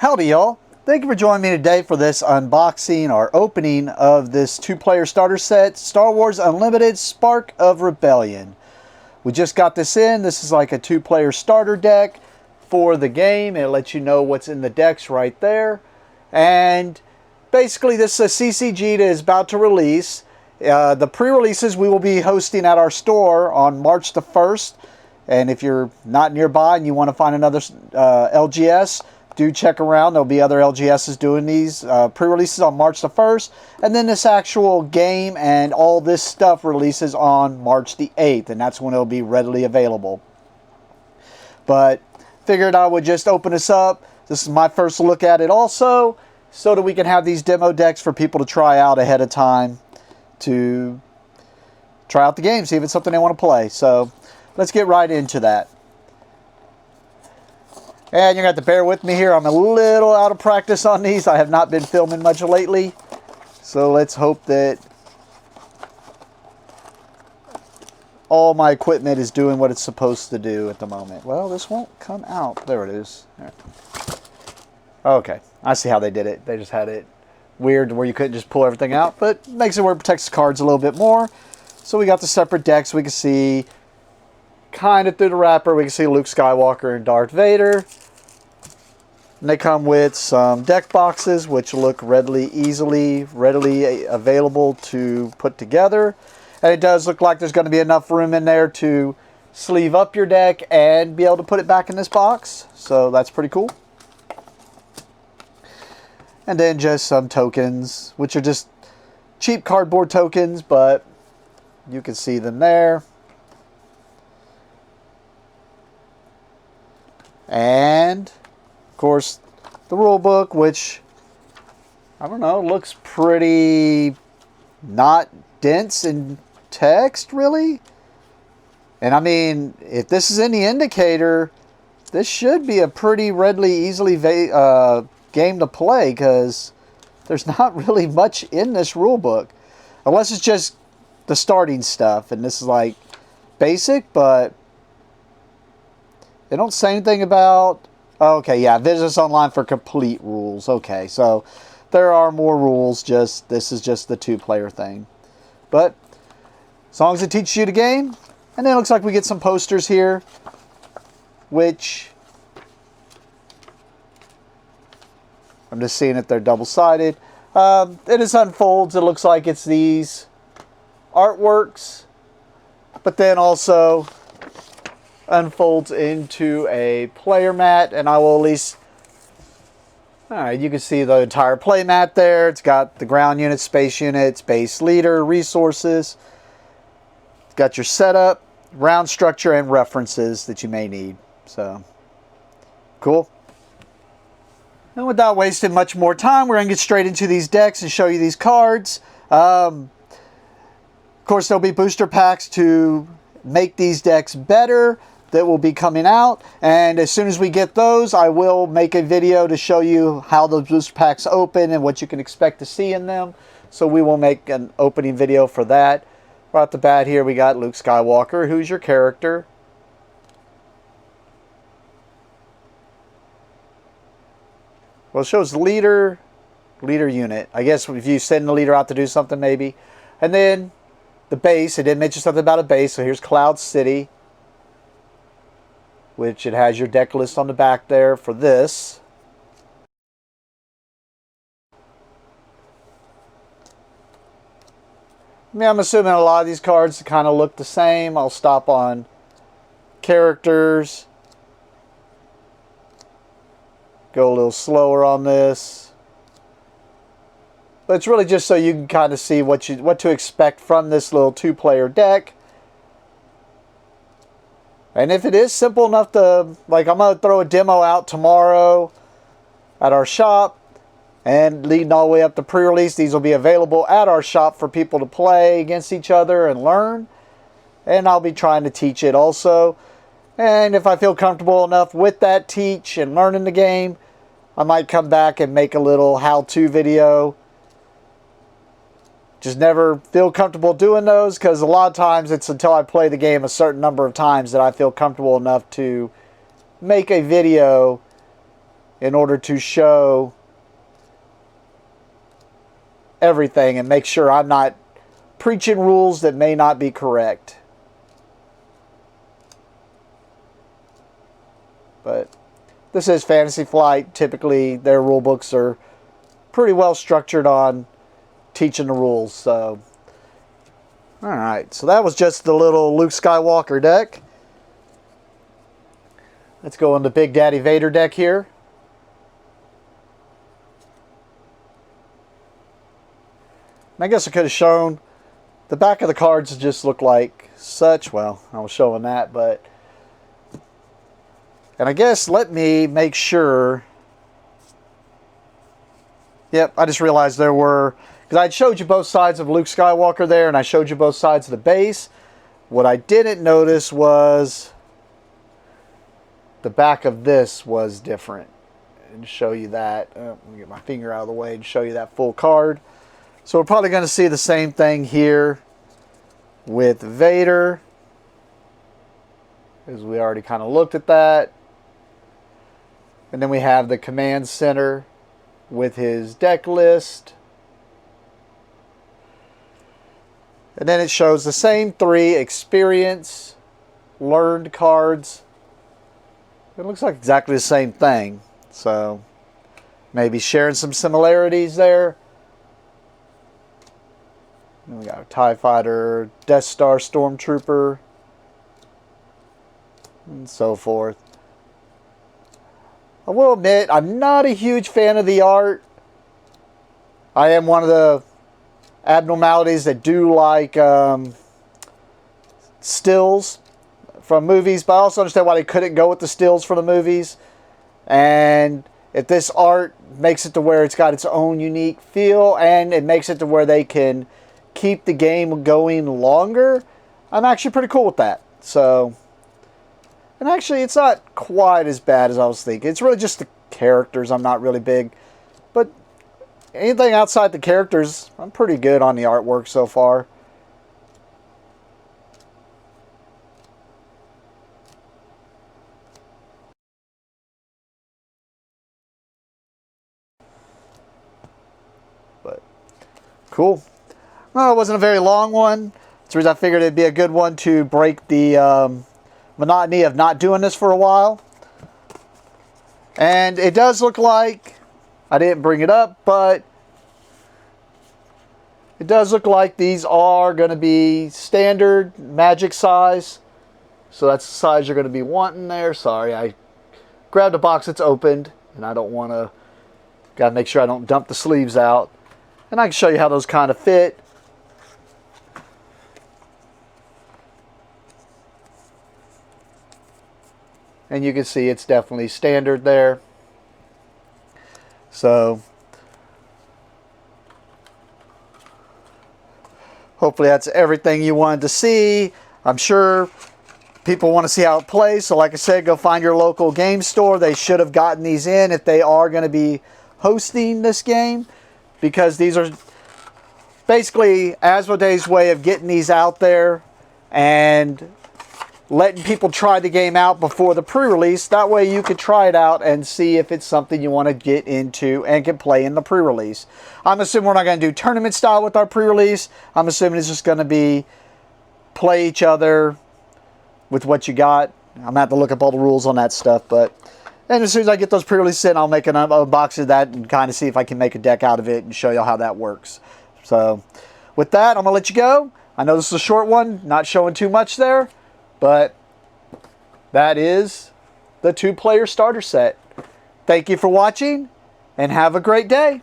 Howdy y'all. Thank you for joining me today for this unboxing or opening of this 2-player starter set, Star Wars Unlimited Spark of Rebellion. We just got this in. This is like a 2-player starter deck for the game. It lets you know what's in the decks right there. And basically this is a CCG that is about to release. The pre-releases we will be hosting at our store on March the 1st. And if you're not nearby and you want to find another LGS, do check around. There'll be other LGSs doing these pre-releases on March the 1st. And then this actual game and all this stuff releases on March the 8th. And that's when it'll be readily available. But figured I would just open this up. This is my first look at it also, so that we can have these demo decks for people to try out ahead of time to try out the game, see if it's something they want to play. So let's get right into that. And you're going to have to bear with me here. I'm a little out of practice on these. I have not been filming much lately. So let's hope that all my equipment is doing what it's supposed to do at the moment. Well, this won't come out. There it is. There. Okay. I see how they did it. They just had it weird where you couldn't just pull everything out. But it makes it where it protects the cards a little bit more. So we got the separate decks. We can see kind of through the wrapper, we can see Luke Skywalker and Darth Vader. And they come with some deck boxes, which look readily available to put together. And it does look like there's going to be enough room in there to sleeve up your deck and be able to put it back in this box. So that's pretty cool. And then just some tokens, which are just cheap cardboard tokens, but you can see them there. And of course the rule book, which I don't know, looks pretty not dense in text really. And I mean, if this is any indicator, this should be a pretty easily game to play, because there's not really much in this rule book, unless it's just the starting stuff. And this is like basic, but they don't say anything about... Okay, yeah, visit us online for complete rules. Okay, so there are more rules. This is just the 2-player thing. But as long as it teaches you the game. And then it looks like we get some posters here, which I'm just seeing if they're double-sided. It just unfolds. It looks like it's these artworks, but then also unfolds into a player mat. And I will at least... Alright, you can see the entire play mat there. It's got the ground units, space units, base leader, resources. It's got your setup, round structure, and references that you may need. So, cool. And without wasting much more time, we're going to get straight into these decks and show you these cards. Of course, there'll be booster packs to make these decks better that will be coming out, and as soon as we get those, I will make a video to show you how those booster packs open and what you can expect to see in them. So we will make an opening video for that. Right off the bat here, we got Luke Skywalker, who's your character. Well, it shows leader unit. I guess if you send the leader out to do something, maybe. And then the base, it did mention something about a base, so here's Cloud City, which it has your deck list on the back there for this. I mean, I'm assuming a lot of these cards kind of look the same. I'll stop on characters. Go a little slower on this. But it's really just so you can kind of see what to expect from this little 2-player deck. And if it is simple enough to, like, I'm going to throw a demo out tomorrow at our shop, and leading all the way up to pre-release, these will be available at our shop for people to play against each other and learn. And I'll be trying to teach it also. And if I feel comfortable enough with that teach and learning the game, I might come back and make a little how-to video. Just never feel comfortable doing those, because a lot of times it's until I play the game a certain number of times that I feel comfortable enough to make a video in order to show everything and make sure I'm not preaching rules that may not be correct. But this is Fantasy Flight. Typically, their rule books are pretty well structured on teaching the rules. So, alright. So that was just the little Luke Skywalker deck. Let's go on the Big Daddy Vader deck here. And I guess I could have shown the back of the cards just look like such. Well, I was showing that, but... And I guess let me make sure. Yep, I just realized there were, because I showed you both sides of Luke Skywalker there, and I showed you both sides of the base. What I didn't notice was the back of this was different. And show you that. Let me get my finger out of the way and show you that full card. So we're probably going to see the same thing here with Vader, as we already kind of looked at that. And then we have the command center with his deck list. And then it shows the same 3 experience, learned cards. It looks like exactly the same thing. So maybe sharing some similarities there. And we got a TIE Fighter, Death Star Stormtrooper, and so forth. I will admit, I'm not a huge fan of the art. I am one of the abnormalities that do like stills from movies, but I also understand why they couldn't go with the stills for the movies. And if this art makes it to where it's got its own unique feel, and it makes it to where they can keep the game going longer, I'm actually pretty cool with that. So... And actually, it's not quite as bad as I was thinking. It's really just the characters I'm not really big. But anything outside the characters, I'm pretty good on the artwork so far. But, cool. Well, it wasn't a very long one. That's the reason I figured it'd be a good one to break the... monotony of not doing this for a while. And it does look like, I didn't bring it up, but it does look like these are going to be standard Magic size. So that's the size you're going to be wanting there. Sorry, I grabbed a box that's opened, and I don't want to, got to make sure I don't dump the sleeves out. And I can show you how those kind of fit. And you can see it's definitely standard there. So, hopefully that's everything you wanted to see. I'm sure people want to see how it plays. So like I said, go find your local game store. They should have gotten these in if they are going to be hosting this game. Because these are basically Asmodee's way of getting these out there and letting people try the game out before the pre-release. That way you could try it out and see if it's something you want to get into and can play in the pre-release. I'm assuming we're not going to do tournament style with our pre-release. I'm assuming it's just going to be play each other with what you got. I'm going to have to look up all the rules on that stuff. But and as soon as I get those pre-releases in, I'll make an unboxing of that and kind of see if I can make a deck out of it and show you how that works. So with that, I'm going to let you go. I know this is a short one, not showing too much there. But that is the 2-player starter set. Thank you for watching, and have a great day.